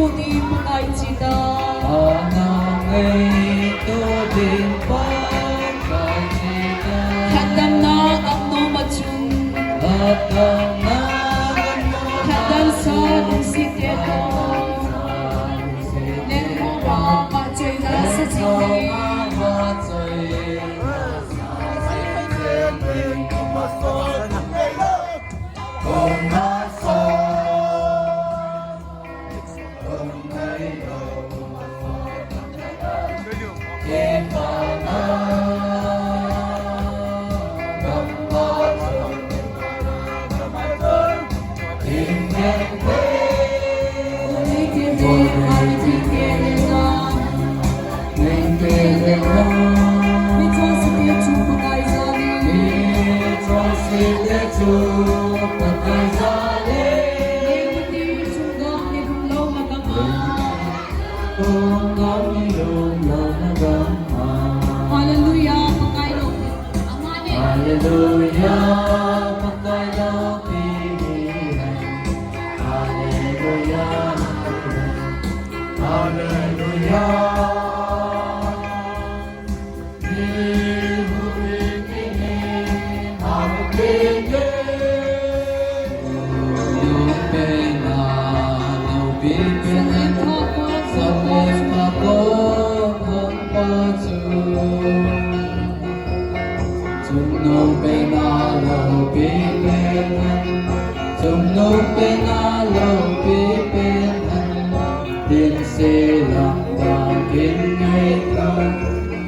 주님 나이지다 하나의 또된 바가지다 한담 나감 맞춘 어떤 한담 사동시대도 내 몸과 맞춰 나서지니 Hallelujah, Panginoon. Hallelujah, Panginoon pilihan. Hallelujah, Hallelujah. Nung penalo pipinan Nung penalo pipinan Din silang bagin ngayon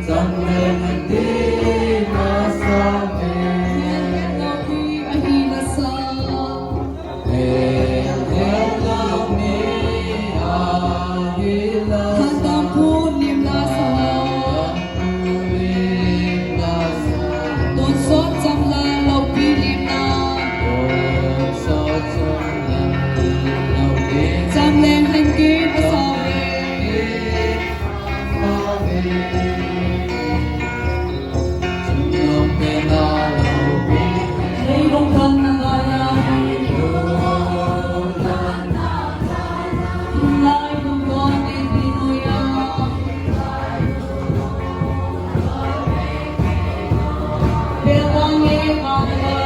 Sampai nanti masamin Ahila sa Elami ahila handang punim lasa Sot jam la lo pilim na jam len len ki pasawe Nei rong kan na gaya Lai rong kon e dinuya Belwange kala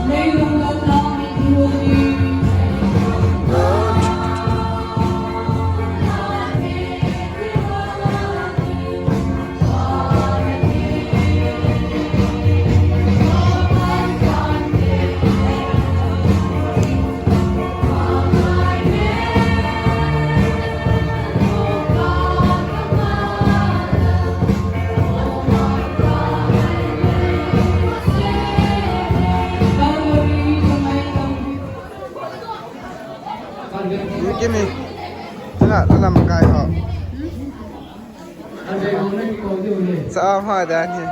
Nei rong kan na dinuya Give me. Tengok dalam makai ho. Sao hỏi dan ni.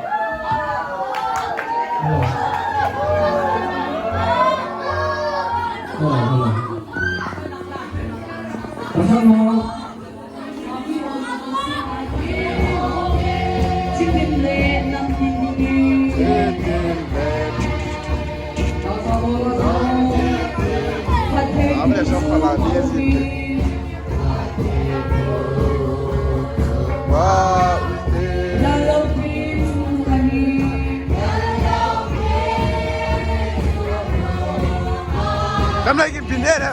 Apa yang salah dia sih? Wow. Làm lại cái pin này nè.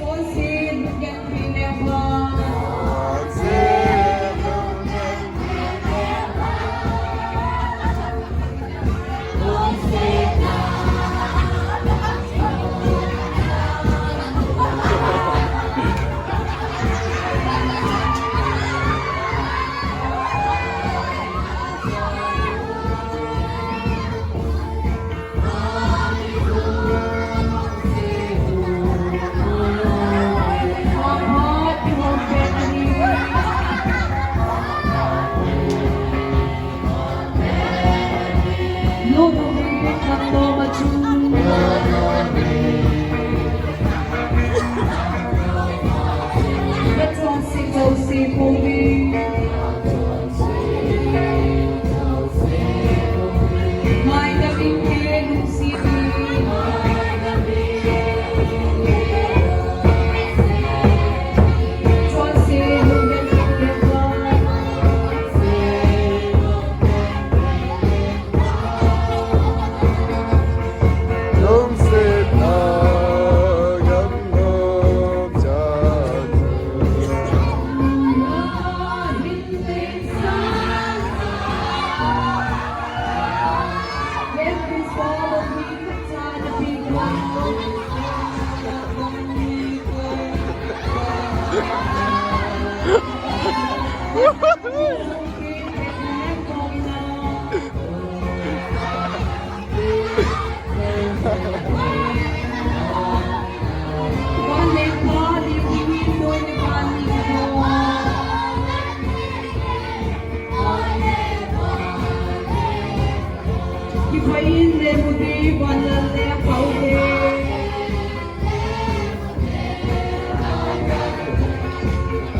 기뻐인 내 무디 완전 내 가운데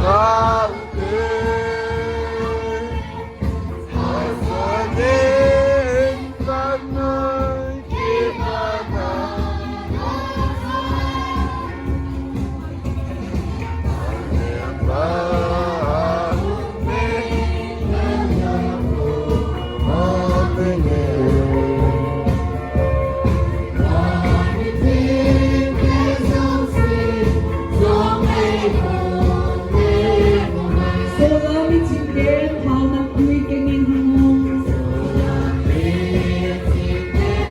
와